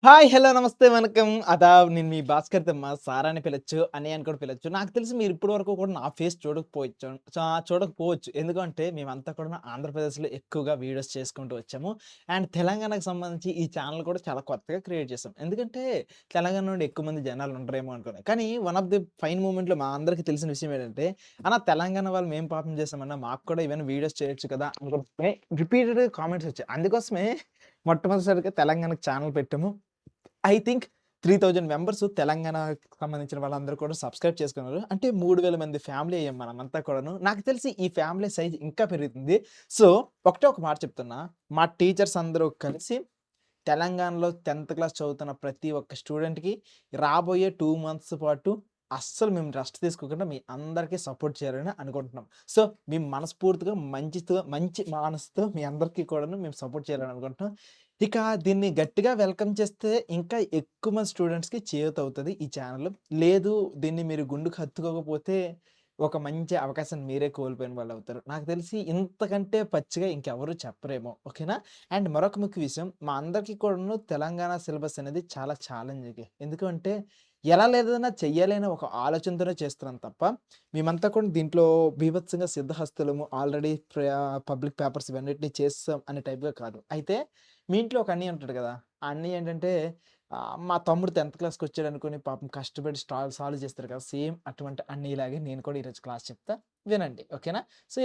Hi! Hello! నమస్తే, వణకం, ఆదాబ్. నేను మీ Bhaskar తమ్మ. Sir అని పిలచ్చు, అన్నయ్య అని కూడా పిలచ్చు. నాకు తెలిసి మీరు ఇప్పటి వరకు కూడా నా ఫేస్ చూడకపోవచ్చు. ఎందుకంటే మేమంతా కూడా ఆంధ్రప్రదేశ్‌లో ఎక్కువగా వీడియోస్ చేసుకుంటూ వచ్చాము. అండ్ తెలంగాణకు సంబంధించి ఈ ఛానెల్ కూడా చాలా కొత్తగా క్రియేట్ చేసాం. ఎందుకంటే తెలంగాణ నుండి ఎక్కువ మంది జనాలు ఉండరేమో అనుకోని. కానీ వన్ ఆఫ్ ది ఫైన్ మూమెంట్‌లో మా అందరికీ తెలిసిన విషయం ఏంటంటే, అన్న తెలంగాణ వాళ్ళు మేము పాపం చేసామన్నా మాకు కూడా ఏమైనా వీడియోస్ చేయొచ్చు కదా! అనుకుంటే రిపీటెడ్‌గా కామెంట్స్ వచ్చాయి. అందుకోసమే మొట్టమొదటిసారిగా తెలంగాణకు ఛానెల్ పెట్టాము. ఐ థింక్ 3000 మెంబర్స్ తెలంగాణకి సంబంధించిన వాళ్ళందరూ కూడా సబ్స్క్రైబ్ చేసుకున్నారు. అంటే 3000 మంది ఫ్యామిలీ అయ్యాం మనమంతా కూడాను. నాకు తెలిసి ఈ ఫ్యామిలీ సైజ్ ఇంకా పెరుగుతుంది. సో, ఒకటే ఒక మాట చెప్తున్నా. మా టీచర్స్ అందరూ కలిసి తెలంగాణలో 10థ్ క్లాస్ చదువుతున్న ప్రతి ఒక్క స్టూడెంట్‌కి రాబోయే 2 మంత్స్ పాటు అస్సలు మేము రెస్ట్ తీసుకోకుండా మీ అందరికీ సపోర్ట్ చేయాలని అనుకుంటున్నాం. సో, మేము మనస్ఫూర్తిగా మంచి మనసుతో మీ అందరికీ కూడాను మేము సపోర్ట్ చేయాలని అనుకుంటున్నాం. ఇక దీన్ని గట్టిగా వెల్కమ్ చేస్తే ఇంకా ఎక్కువ మంది స్టూడెంట్స్‌కి చేయూతవుతది ఈ ఛానెల్. లేదు, దీన్ని మీరు గుండుకు హత్తుకోకపోతే ఒక మంచి అవకాశాన్ని మీరే కోల్పోయిన వాళ్ళవుతారు. నాకు తెలిసి ఇంతకంటే పచ్చిగా ఇంకెవరు చెప్పరేమో. ఓకేనా? అండ్ మరొక ముఖ్య విషయం, మా అందరికీ కూడాను తెలంగాణ సిలబస్ అనేది చాలా ఛాలెంజింగే. ఎందుకు అంటే ఎలా లేదన్నా చెయ్యాలి అనే ఒక ఆలోచనతోనే చేస్తున్నాం తప్ప, మేమంతా కూడా దీంట్లో బీభత్సంగా సిద్ధహస్తులము, ఆల్రెడీ పబ్లిక్ పేపర్స్ ఇవన్నిటిని చేసేసాం అనే టైప్‌గా కాదు. అయితే మీ ఇంట్లో ఒక అన్నయ్య ఉంటాడు కదా! ఆ అన్నయ్య ఏంటంటే మా తమ్ముడు 10థ్ క్లాస్‌కొచ్చాడనుకోని పాపం కష్టపడి సాల్వ్ చేస్తారు కదా! సేమ్ అటువంటి అన్నయ్యలాగే నేను కూడా ఈరోజు క్లాస్ చెప్తా. వినండి. ఓకేనా? సో,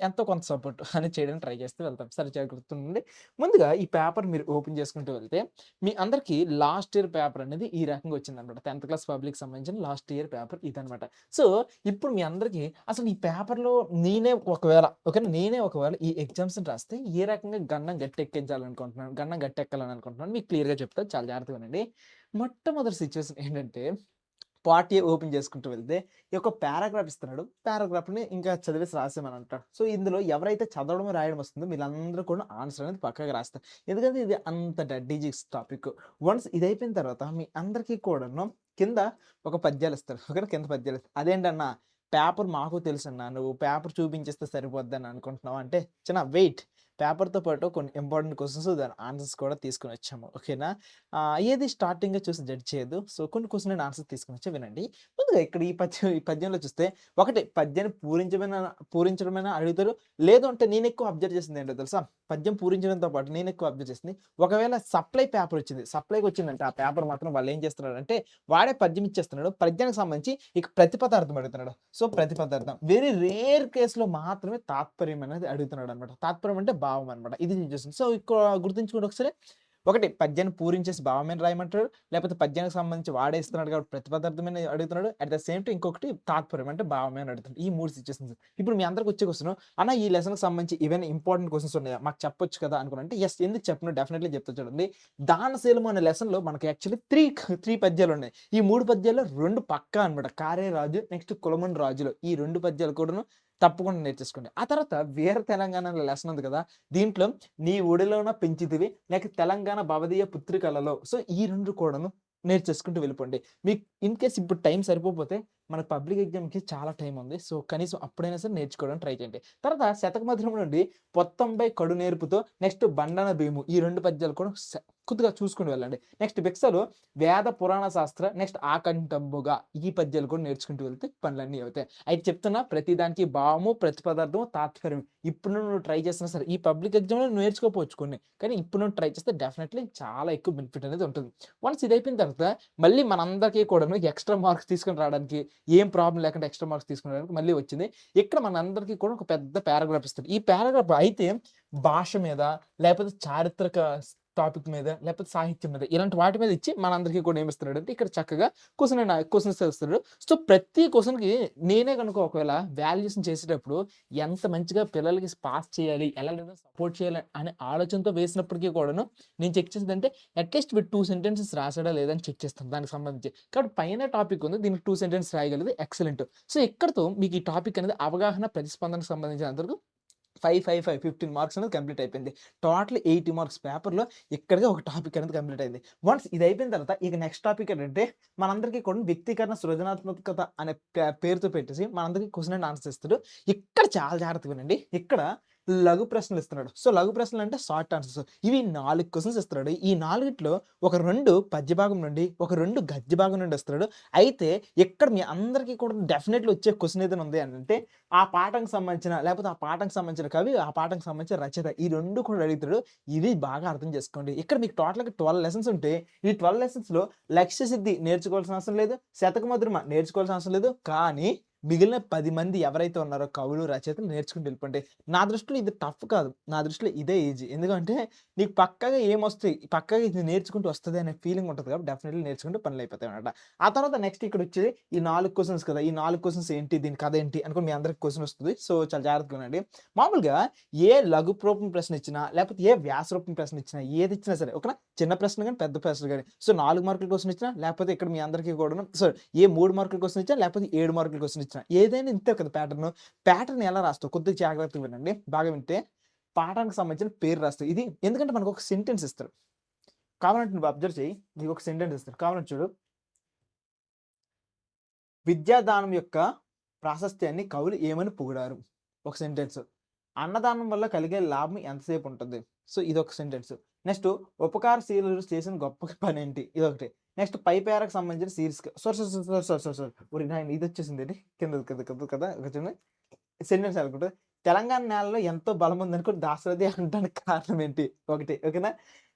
ఎంతో కొంత సపోర్ట్ అనేది చేయడానికి ట్రై చేస్తూ వెళ్తాం. సరే, జాగ్రత్తగుండండి. ముందుగా ఈ పేపర్ మీరు ఓపెన్ చేసుకుంటూ వెళ్తే, మీ అందరికీ లాస్ట్ ఇయర్ పేపర్ అనేది ఈ రకంగా వచ్చిందనమాట. 10థ్ క్లాస్ పబ్లిక్‌కి సంబంధించిన లాస్ట్ ఇయర్ పేపర్ ఇదనమాట. సో, ఇప్పుడు మీ అందరికీ అసలు ఈ పేపర్‌లో నేనే ఒకవేళ ఈ ఎగ్జామ్స్‌ని రాస్తే ఏ రకంగా గన్నం గట్టెక్కాలని అనుకుంటున్నాను మీకు క్లియర్‌గా చెప్తా. చాలా జాగ్రత్తగా వినండి. మొట్టమొదటి సిట్యుయేషన్ ఏంటంటే, పార్ట్ ఏ ఓపెన్ చేసుకుంటూ వెళ్తే, ఈ యొక్క పారాగ్రాఫ్ ఇస్తున్నాడు. పారాగ్రాఫ్‌ని ఇంకా చదివేసి రాసేయమని అంటాడు. సో, ఇందులో ఎవరైతే చదవడం, రాయడం వస్తుందో వీళ్ళందరూ కూడా ఆన్సర్ అనేది పక్కాగా రాస్తారు. ఎందుకంటే ఇది అంత డడ్డీజిక్స్ టాపిక్. వన్స్ ఇదయిపోయిన తర్వాత మీ అందరికీ కూడాను కింద ఒక పద్యాలిస్తారు. ఓకేనా? కింద పద్యాలిస్తారు. "అదేంటన్నా పేపర్ మాకు తెలుసన్నా. నువ్వు పేపర్ చూపించేస్తే సరిపోద్దని అనుకుంటున్నావా?" అంటే, "చిన్న వెయిట్. పేపర్‌తో పాటు కొన్ని ఇంపార్టెంట్ క్వెషన్స్ దాని ఆన్సర్స్ కూడా తీసుకొనొచ్చాము. ఓకేనా? ఏది స్టార్టింగే చూసి జడ్జ్ చేయొద్దు. సో, కొన్ని క్వెషన్ అండ్ ఆన్సర్స్ తీసుకొనొచ్చా వినండి. ముందుగా ఇక్కడ ఈ పద్యంలో చూస్తే ఒకటి పద్యాన్ని పూరించడమేనా అడుగుతారు. లేదు అంటే నేనెక్కువ అబ్జర్వ్ చేసిందేంటో తెలుసా? పద్యం పూరించడంతో పాటు నేనెక్కువ అబ్జర్వ్ చేసింది, ఒకవేళ సప్లై పేపర్ వచ్చింది. సప్లైకొచ్చిందంటే ఆ పేపర్ మాత్రం వాళ్ళేం చేస్తున్నాడంటే, వాడే పద్యం ఇచ్చేస్తున్నాడు. పద్యానికి సంబంధించి ఇక ప్రతిపదార్థం అడుగుతున్నాడు. సో, ప్రతిపదార్థం. వెరీ రేర్ కేస్‌లో మాత్రమే తాత్పర్యం అనేది అడుగుతున్నాడనమాట. తాత్పర్యం అంటే భావం అనమాట. ఇది నేను చూసింది. సో, ఇక్కడ గుర్తుంచుకోండి ఒకసారి. ఒకటి పద్యాన్ని పూరించేసి భావమేన రాయమంటాడు. లేకపోతే పద్యానికి సంబంధించి వాడే ఇస్తున్నాడు కాబట్టి ప్రతిపదార్థమని అడుగుతున్నాడు. అట్ ద సేమ్ టైమ్ ఇంకొకటి తాత్పర్యం అంటే భావమే అని అడుగుతున్నాడు. ఈ 3 సిట్యుయేషన్స్. ఇప్పుడు మీ అందరికి వచ్చే క్వెషన్, అన్న ఈ లెసన్‌కి సంబంధించి ఏవైనా ఇంపార్టెంట్ క్వెషన్స్ ఉన్నాయా? మాకు చెప్పొచ్చు కదా! అనుకున్నానంటే యెస్, ఎందుకు చెప్పను, డెఫినైట్‌లీ చెప్తా చూడండి. దానశీలము అనే లెసన్‌లో మనకి యాక్చువల్లీ 3 పద్యాలున్నాయి. ఈ 3 పద్యాల్లో 2 పక్కా అనమాట. 'కారే రాజు' నెక్స్ట్ 'కులమన్ రాజులో' ఈ 2 పద్యాలు కూడాను తప్పకుండా నేర్చేసుకోండి. ఆ తర్వాత 'వీర తెలంగాణ' అనే లెసన్ ఉంది కదా! దీంట్లో నీ ఒడిలోన పెంచితివి లేక తెలంగాణ భవదీయ పుత్రికలలో. సో, ఈ 2 కూడాను నేర్చేసుకుంటూ వెళ్ళిపోండి. మీకు ఇన్ కేస్ ఇప్పుడు టైం సరిపోకపోతే మనకు పబ్లిక్ ఎగ్జామ్‌కి చాలా టైం ఉంది. సో, కనీసం అప్పుడైనా సరే నేర్చుకోవడానికి ట్రై చేయండి. తర్వాత శతకమధురం నుండి పొత్తంబై కడు నేర్పుతో నెక్స్ట్ బండన భీము ఈ 2 పద్యాలు కూడా కొద్దిగా చూసుకొని వెళ్ళండి. నెక్స్ట్ బిక్సలు వేద పురాణ శాస్త్ర నెక్స్ట్ ఆకంఠంబుగా ఈ పద్యాలు కూడా నేర్చుకుంటూ వెళ్తే పనులన్నీ అవుతాయి. అయితే చెప్తున్నా ప్రతి దానికి భావము, ప్రతిపదార్థం, తాత్పర్యం. ఇప్పుడు నువ్వు ట్రై చేసినా సరే, ఈ పబ్లిక్ ఎగ్జామ్‌లో నువ్వు నేర్చుకోకపోవచ్చు కొన్ని. కానీ ఇప్పుడు నువ్వు ట్రై చేస్తే డెఫినైట్‌లీ చాలా ఎక్కువ బెనిఫిట్ అనేది ఉంటుంది. వన్స్ ఇదయిపోయిన తర్వాత మళ్ళీ మనందరికీ కూడాను ఎక్స్‌ట్రా మార్క్స్ తీసుకొని రావడానికి ఏం ప్రాబ్లమ్ లేకుండా ఎక్స్‌ట్రా మార్క్స్ తీసుకొని రావడానికి మళ్ళీ వచ్చింది. ఇక్కడ మనందరికీ కూడా ఒక పెద్ద పారాగ్రాఫ్ ఇస్తాడు. ఈ పారాగ్రాఫ్ అయితే భాష మీద, లేకపోతే చారిత్రక టాపిక్ మీద, లేకపోతే సాహిత్యం మీద ఇలాంటి వాటి మీద ఇచ్చి మనందరికీ కూడా ఏమిస్తున్నాడంటే ఇక్కడ చక్కగా క్వెషన్స్ ఇస్తున్నాడు. సో, ప్రతి క్వెషన్‌కి నేనే గనుక ఒకవేళ వాల్యుయేషన్ చేసేటప్పుడు ఎంత మంచిగా పిల్లలకి పాస్ చేయాలి, ఎలాగైనా సపోర్ట్ చేయాలి అనే ఆలోచనతో వేసినప్పటికీ కూడాను నేను చెక్ చేసేదంటే అట్‌లీస్ట్ వీడు 2 సెంటెన్సెస్ రాసాడా లేదా అని చెక్ చేస్తాను దానికి సంబంధించి. కాబట్టి పైన టాపిక్ ఉంది. దీనికి 2 సెంటెన్స్ రాయగలిగితే ఎక్సలెంట్. సో, ఇక్కడితో మీకు ఈ టాపిక్ అనేది అవగాహన, ప్రతిస్పందనకు సంబంధించినంత వరకు 15 మార్క్స్ అనేది కంప్లీట్ అయిపోయింది. టోటల్ 80 మార్క్స్ పేపర్‌లో ఇక్కడికి ఒక టాపిక్ అనేది కంప్లీట్ అయింది. వన్స్ ఇది అయిపోయిన తర్వాత ఇక నెక్స్ట్ టాపిక్ ఏంటంటే మనందరికీ కూడా వ్యక్తీకరణ సృజనాత్మకత అనే పేరుతో పెట్టేసి మనందరికీ క్వెషన్ అండ్ ఆన్సర్స్ ఇస్తాడు. ఇక్కడ చాలా జాగ్రత్తగా వినండి. ఇక్కడ లఘు ప్రశ్నలు ఇస్తున్నాడు. సో, లఘు ప్రశ్నలు అంటే షార్ట్ ఆన్సర్స్. ఇవి 4 క్వెషన్స్ ఇస్తున్నాడు. ఈ 4ట్లో ఒక 2 పద్య భాగం నుండి, ఒక 2 గద్య భాగం నుండి ఇస్తున్నాడు. అయితే ఇక్కడ మీ అందరికీ కూడా డెఫినెట్‌లీ వచ్చే క్వెషన్ ఏదైనా ఉంది అనంటే, ఆ పాఠంకి సంబంధించిన లేకపోతే ఆ పాఠంకి సంబంధించిన కవి, ఆ పాఠంకి సంబంధించిన రచయిత ఈ 2 కూడా అడుగుతాడు. ఇది బాగా అర్థం చేసుకోండి. ఇక్కడ మీకు టోటల్‌గా 12 లెసన్స్ ఉంటే, ఈ 12 లెసన్స్‌లో లక్ష్య సిద్ధి నేర్చుకోవాల్సిన అవసరం లేదు. శతక మధురిమ నేర్చుకోవాల్సిన అవసరం లేదు. కానీ మిగిలిన 10 మంది ఎవరైతే ఉన్నారో కవులు, రచయితలు నేర్చుకుంటూ వెళ్ళిపోండి. నా దృష్టిలో ఇది టఫ్ కాదు. నా దృష్టిలో ఇదే ఈజీ. ఎందుకంటే నీకు పక్కాగా ఏమొస్తాయి, పక్కాగా ఇది నేర్చుకుంటూ వస్తది అనే ఫీలింగ్ ఉంటది కాబట్టి డెఫినెట్‌లీ నేర్చుకుంటే పనులయిపోతాయన్నమాట. ఆ తర్వాత నెక్స్ట్ ఇక్కడొచ్చేది ఈ 4 క్వెషన్స్ కదా! ఈ 4 క్వెషన్స్ ఏంటి? దీని కథ ఏంటి? అనుకోని మీ అందరికి క్వెషన్ వస్తది. సో, చాలా జాగ్రత్తగా వినండి. మామూలుగా ఏ లఘు రూపం ప్రశ్న ఇచ్చినా, లేకపోతే ఏ వ్యాస రూపం ప్రశ్న ఇచ్చినా, ఏదిచ్చినా సరే ఓకేనా? చిన్న ప్రశ్న గాని, పెద్ద ప్రశ్న గాని. సో, 4 మార్కుల క్వెషన్ ఇచ్చినా, లేకపోతే ఇక్కడ మీ అందరికీ కూడాను ఏ 3 మార్కుల క్వెషన్ ఇచ్చినా, లేకపోతే 7 మార్కుల క్వెషన్ ఇచ్చినా, ఏదైనా ఇంతే కదా ప్యాటర్న్. ప్యాటర్న్ ఎలా రాస్తావు? కొద్దిగా జాగ్రత్తగా వినండి. బాగా వింటే పాఠానికి సంబంధించిన పేరు రాస్తావు. ఇది ఎందుకంటే మనకు ఒక సెంటెన్స్ ఇస్తాడు. కావాలంటే నువ్వు అబ్జర్వ్ చెయ్యి. నీకు ఒక సెంటెన్స్ ఇస్తాడు. కావాలంటే చూడు. విద్యాదానం యొక్క ప్రాశస్త్యాన్ని కవులు ఏమని పొగిడారు? ఒక సెంటెన్స్. అన్నదానం వల్ల కలిగే లాభం ఎంతసేపు ఉంటుంది? సో, ఇదొక సెంటెన్స్. నెక్స్ట్ ఉపకారశీలురు చేసిన గొప్ప పనేంటి? ఇదొకటి. నెక్స్ట్ పై పేరాకి సంబంధించిన శీర్షిక సారీ. ఓరి నాయన ఇదొచ్చేసిందేంటి? కిందది కదా! చూడండి. సెంటెన్స్ అనుకుంటే తెలంగాణ నేలలో ఎంతో బలముందనుకోని దాశరథి అనడానికి కారణం ఏంటి? ఒకటి ఓకేనా?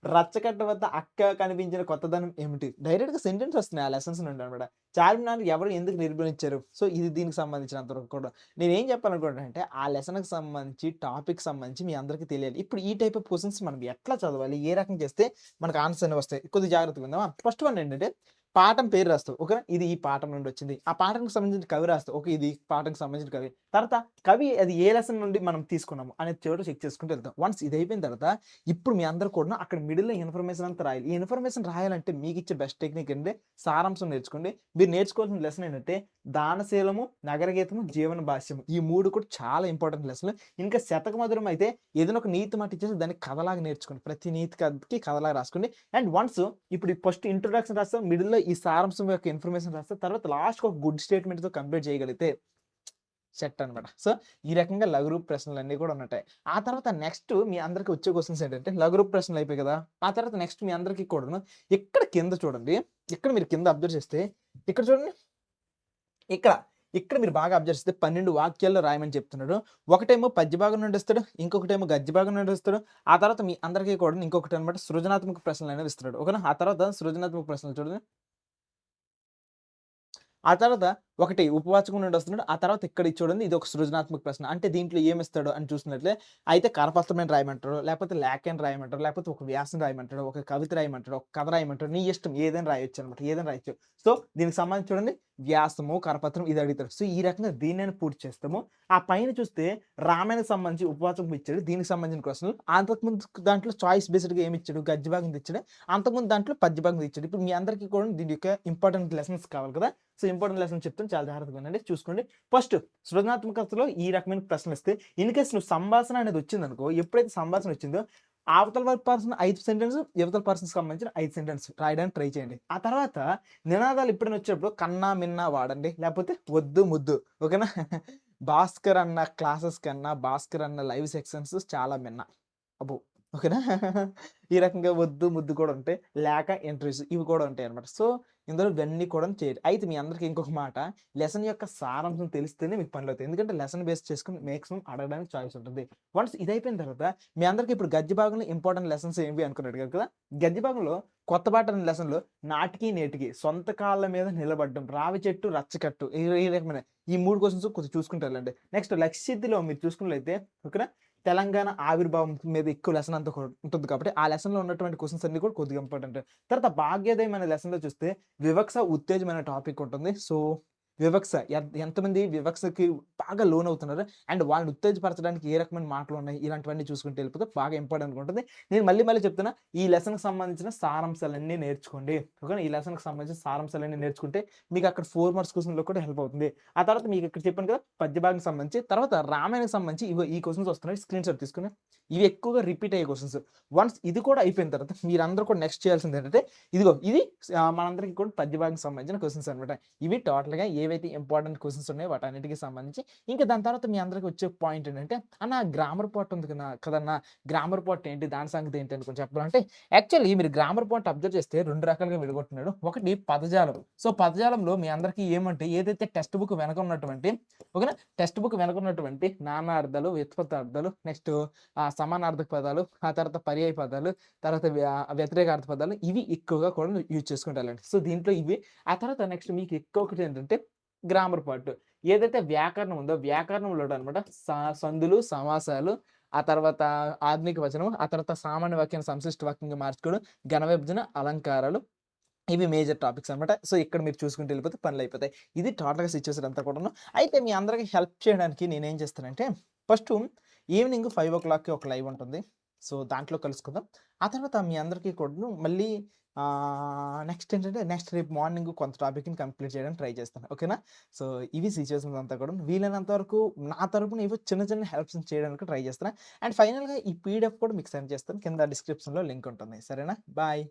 రచ్చకట్ట వద్ద అక్క కనిపించిన కొత్తదనం ఏమిటి? డైరెక్ట్‌గా సెంటెన్స్ వస్తున్నాయి ఆ లెసన్స్ నుండి అన్నమాట. చార్మినార్ ఎవరు ఎందుకు నిర్మించారు? సో, ఇది దీనికి సంబంధించినంత వరకు కూడా. నేనేం చెప్పాలనుకుంటున్నానంటే ఆ లెసన్‌కి సంబంధించి, టాపిక్‌కి సంబంధించి మీ అందరికీ తెలియాలి. ఇప్పుడు ఈ టైప్ ఆఫ్ క్వెషన్స్ మనం ఎట్లా చదవాలి? ఏ రకంగా చేస్తే మనకు ఆన్సర్స్ అనేవి వస్తాయి? కొద్దిగా జాగ్రత్తగా విందామా? ఫస్ట్ వన్ ఏంటంటే పాఠం పేరు రాస్తావు. ఓకేనా? ఇది ఈ పాఠం నుండి వచ్చింది. ఆ పాఠానికి సంబంధించిన కవి రాస్తావు. ఓకే. ఇది పాఠంకి సంబంధించిన కవి. తర్వాత కవి అది ఏ లెసన్ నుండి మనం తీసుకున్నాము అనేది చివరలో చెక్ చేసుకుంటూ వెళ్తాం. వన్స్ ఇది అయిపోయిన తర్వాత ఇప్పుడు మీ అందరూ కూడా అక్కడ మిడిల్‌లో ఇన్ఫర్మేషన్ అంతా రాయాలి. ఈ ఇన్ఫర్మేషన్ రాయాలంటే మీకిచ్చే బెస్ట్ టెక్నిక్ ఏంటంటే సారాంశం నేర్చుకోండి. మీరు నేర్చుకోవాల్సిన లెసన్ ఏంటంటే దానశీలము, నగరగీతము, జీవన భాష్యము. ఈ 3 కూడా చాలా ఇంపార్టెంట్ లెసన్‌లు. ఇంకా శతక మధురం అయితే ఏదైనా ఒక నీతి మాట ఇచ్చేసి దాన్ని కథలాగా నేర్చుకోండి. ప్రతి నీతి కథకి కథలాగా రాసుకోండి. అండ్ వన్స్ ఇప్పుడు ఫస్ట్ ఇంట్రొడక్షన్ రాస్తాం. మిడిల్‌లో ఈ సారాంశం యొక్క ఇన్ఫర్మేషన్ రాస్తాం. తర్వాత లాస్ట్‌కి ఒక గుడ్ స్టేట్మెంట్‌తో కంప్లీట్ చేయగలిగితే సెట్ అనమాట. సో, ఈ రకంగా లఘు రూప ప్రశ్నలన్నీ కూడా ఉన్నటాయి. ఆ తర్వాత నెక్స్ట్ మీ అందరికి వచ్చే క్వెషన్స్ ఏంటంటే లఘు రూప ప్రశ్నలు అయిపోయాయి కదా! ఆ తర్వాత నెక్స్ట్ మీ అందరికి కూడాను ఇక్కడ కింద చూడండి. ఇక్కడ మీరు కింద అబ్జర్వ్ చేస్తే ఇక్కడ చూడండి. ఇక్కడ, ఇక్కడ మీరు బాగా అబ్జర్వ్ చేస్తే 12 వాక్యాల్లో రాయమని చెప్తున్నాడు. ఒకటేమో పద్య భాగం నుండి ఇస్తాడు. ఇంకొకటేమో గద్య భాగం నుండి ఇస్తాడు. ఆ తర్వాత మీ అందరికీ కూడా ఇంకొకటనమాట సృజనాత్మక ప్రశ్నలనేవి ఇస్తున్నాడు. ఓకేనా? ఆ తర్వాత సృజనాత్మక ప్రశ్నలు చూడండి. ఆ తర్వాత ఒకటి ఉపవాచకం నుండి వస్తున్నాడు. ఆ తర్వాత ఇక్కడ ఇది చూడండి ఇదొక సృజనాత్మక ప్రశ్న. అంటే దీంట్లో ఏమిస్తాడు అని చూసినట్లే అయితే కరపత్రమైన రాయమంటాడు, లేకపోతే లేఖని రాయమంటాడు, లేకపోతే ఒక వ్యాసం రాయమంటాడు, ఒక కవిత రాయమంటాడు, ఒక కథ రాయమంటాడు. నీ ఇష్టం ఏదైనా రాయొచ్చనమాట. ఏదైనా రాయొచ్చు. సో, దీనికి సంబంధించి చూడండి వ్యాసము, కరపత్రం ఇది అడుగుతాడు. సో, ఈ రకంగా దీన్నైనా పూర్తి చేస్తాము. ఆ పైన చూస్తే రామాయణానికి సంబంధించి ఉపవాచకం ఇచ్చాడు. దీనికి సంబంధించిన క్వెషన్‌లు. అంతకుముందు దాంట్లో చాయిస్ బేస్డ్‌గా ఏమిచ్చాడు? గద్య భాగం ఇచ్చాడు. అంతకుముందు దాంట్లో పద్య భాగం ఇచ్చాడు. ఇప్పుడు మీ అందరికీ కూడా దీని యొక్క ఇంపార్టెంట్ లెసన్స్ కావాలి కదా! సో, ఇంపార్టెంట్ లెసన్ చెప్తాను. చాలా జాగ్రత్తగా వినండి. చూసుకోండి. ఫస్ట్ సృజనాత్మకతలో ఈ రకమైన ప్రశ్నలిస్తే ఇన్ కేస్ నువ్వు సంభాషణ అనేది వచ్చిందనుకో, ఎప్పుడైతే సంభాషణ వచ్చిందో అవతల పర్సన్ 5 సెంటెన్స్, ఇవతల పర్సన్‌కి సంబంధించిన 5 సెంటెన్స్ రాయడానికి ట్రై చేయండి. ఆ తర్వాత నినాదాలు ఎప్పుడైనా వచ్చినప్పుడు కన్నా, మిన్నా వాడండి. లేకపోతే వద్దు, ముద్దు. ఓకేనా? భాస్కర్ అన్న క్లాసెస్ కన్నా, భాస్కర్ అన్న లైవ్ సెక్షన్స్ చాలా మిన్న. అబ్బో! ఓకేనా? ఈ రకంగా వద్దు, ముద్దు కూడా ఉంటాయి. లేక ఇంటర్వ్యూస్ ఇవి కూడా ఉంటాయన్నమాట. సో, ఇందులో ఇవన్నీ కూడా చేయాలి. అయితే మీ అందరికి ఇంకొక మాట లెసన్ యొక్క సారాంశం తెలిస్తేనే మీకు పనులవుతాయి. ఎందుకంటే లెసన్ బేస్ చేసుకొని మాక్సిమం అడగడానికి చాయిస్ ఉంటుంది. వన్స్ ఇదయిపోయిన తర్వాత మీ అందరికి ఇప్పుడు గద్య భాగంలో ఇంపార్టెంట్ లెసన్స్ ఏవి అనుకుని అడిగారు కదా! గద్య భాగంలో కొత్త పాట అనే లెసన్‌లో నాటికి, నేటికి, సొంత కాళ్ళ మీద నిలబడ్డం, రావి చెట్టు, రచ్చకట్టు ఈ రకమైన ఈ 3 క్వెషన్స్ కొద్దిగా చూసుకుంటూ వెళ్ళండి. నెక్స్ట్ లక్ష్య సిద్ధిలో మీరు చూసుకున్నట్లయితే ఓకేనా? తెలంగాణ ఆవిర్భావం మీద ఎక్కువ లెసన్ అంతా కూడా ఉంటుంది కాబట్టి, ఆ లెసన్‌లో ఉన్నటువంటి క్వెషన్స్ అన్నీ కూడా కొద్దిగా ఇంపార్టెంట్. తర్వాత భాగ్యోదయం అనే లెసన్‌లో చూస్తే వివక్ష, ఉత్తేజం అనే టాపిక్ ఉంటుంది. సో, వివక్ష ఎంతమంది వివక్షకి బాగా లోనవుతున్నారు. అండ్ వాళ్ళని ఉత్తేజపరచడానికి ఏ రకమైన మాటలున్నాయి, ఇలాంటివన్నీ చూసుకుంటూ వెళ్ళిపోతే బాగా ఇంపార్టెంట్‌గా ఉంటుంది. నేను మళ్ళీ చెప్తున్నా, ఈ లెసన్‌కి సంబంధించిన సారాంశాలన్నీ నేర్చుకోండి. ఓకేనా? ఈ లెసన్‌కి సంబంధించిన సారాంశాలన్నీ నేర్చుకుంటే మీకు అక్కడ 4 మార్క్స్ క్వెషన్‌లో కూడా హెల్ప్ అవుతుంది. ఆ తర్వాత మీకు ఇక్కడ చెప్పాను కదా! పద్య భాగానికి సంబంధించి, తర్వాత రామాయణానికి సంబంధించి ఇగో ఈ క్వెషన్స్ వస్తున్నాయి. స్క్రీన్‌షాట్ తీసుకొని ఇవి ఎక్కువగా రిపీట్ అయ్యే క్వెషన్స్. వన్స్ ఇది కూడా అయిపోయిన తర్వాత మీరందరూ కూడా నెక్స్ట్ చేయాల్సింది ఏంటంటే, ఇదిగో ఇది మనందరికీ కూడా పద్య భాగానికి సంబంధించిన క్వెషన్స్ అన్నమాట. ఇవి టోటల్‌గా ఏవైతే ఇంపార్టెంట్ క్వెషన్స్ ఉన్నాయో వాటన్నిటికి సంబంధించి. ఇంకా దాని తర్వాత మీ అందరికి వచ్చే పాయింట్ ఏంటంటే, "అన్న గ్రామర్ పార్ట్ ఉంది కదన్నా! గ్రామర్ పార్ట్ ఏంటి? దాని సంగతి ఏంటి?" అని కొంచెం చెప్పాలంటే యాక్చువల్లీ మీరు గ్రామర్ పార్ట్ అబ్జర్వ్ చేస్తే 2 రకాలుగా విడగొట్టున్నాడు. ఒకటి పదజాలం. సో, పదజాలంలో మీ అందరికీ ఏమంటే ఏదైతే టెక్స్ట్ బుక్ వెనక ఉన్నటువంటి ఓకేనా? టెక్స్ట్ బుక్ వెనక ఉన్నటువంటి నానార్థాలు, వ్యుత్పత్తార్థాలు, నెక్స్ట్ సమానార్థక పదాలు, ఆ తర్వాత పర్యాయ పదాలు, తర్వాత వ్యతిరేకార్థ పదాలు ఇవి ఎక్కువగా కూడా యూజ్ చేసుకుంటూ వెళ్ళండి. సో, దీంట్లో ఇవి. ఆ తర్వాత నెక్స్ట్ మీకు ఎక్కువ ఏంటంటే గ్రామర్ పార్ట్. ఏదైతే వ్యాకరణం ఉందో వ్యాకరణంలో అన్నమాట సందులు, సమాసాలు, ఆ తర్వాత ఆధునిక వచనం, ఆ తర్వాత సామాన్య వాక్యాన్ని సంశిష్ట వాక్యంగా మార్చుకోవడం, ఘన విభజన, అలంకారాలు ఇవి మేజర్ టాపిక్స్ అన్నమాట. సో, ఇక్కడ మీరు చూసుకుంటూ వెళ్ళిపోతే పనులయిపోతాయి. ఇది టోటల్‌గా సిట్యుయేషన్ అంతా కూడాను. అయితే మీ అందరికి హెల్ప్ చేయడానికి నేనేం చేస్తానంటే, ఫస్టు ఈవినింగ్ 5:00కి ఒక లైవ్ ఉంటుంది. సో, దాంట్లో కలుసుకుందాం. ఆ తర్వాత మీ అందరికీ కూడాను మళ్ళీ నెక్స్ట్ ఏంటంటే, నెక్స్ట్ రేపు మార్నింగ్ కొంత టాపిక్‌ని కంప్లీట్ చేయడానికి ట్రై చేస్తాను. ఓకేనా? సో, ఇవి సిట్యుయేషన్స్ అంతా కూడాను. వీలైనంత వరకు నా తరపున ఏవో చిన్న చిన్న హెల్ప్స్ చేయడానికి ట్రై చేస్తున్నా. అండ్ ఫైనల్‌గా ఈ పీడీఎఫ్ కూడా మీకు సెండ్ చేస్తాను. కింద డిస్క్రిప్షన్‌లో లింక్ ఉంటుంది. సరేనా? బాయ్.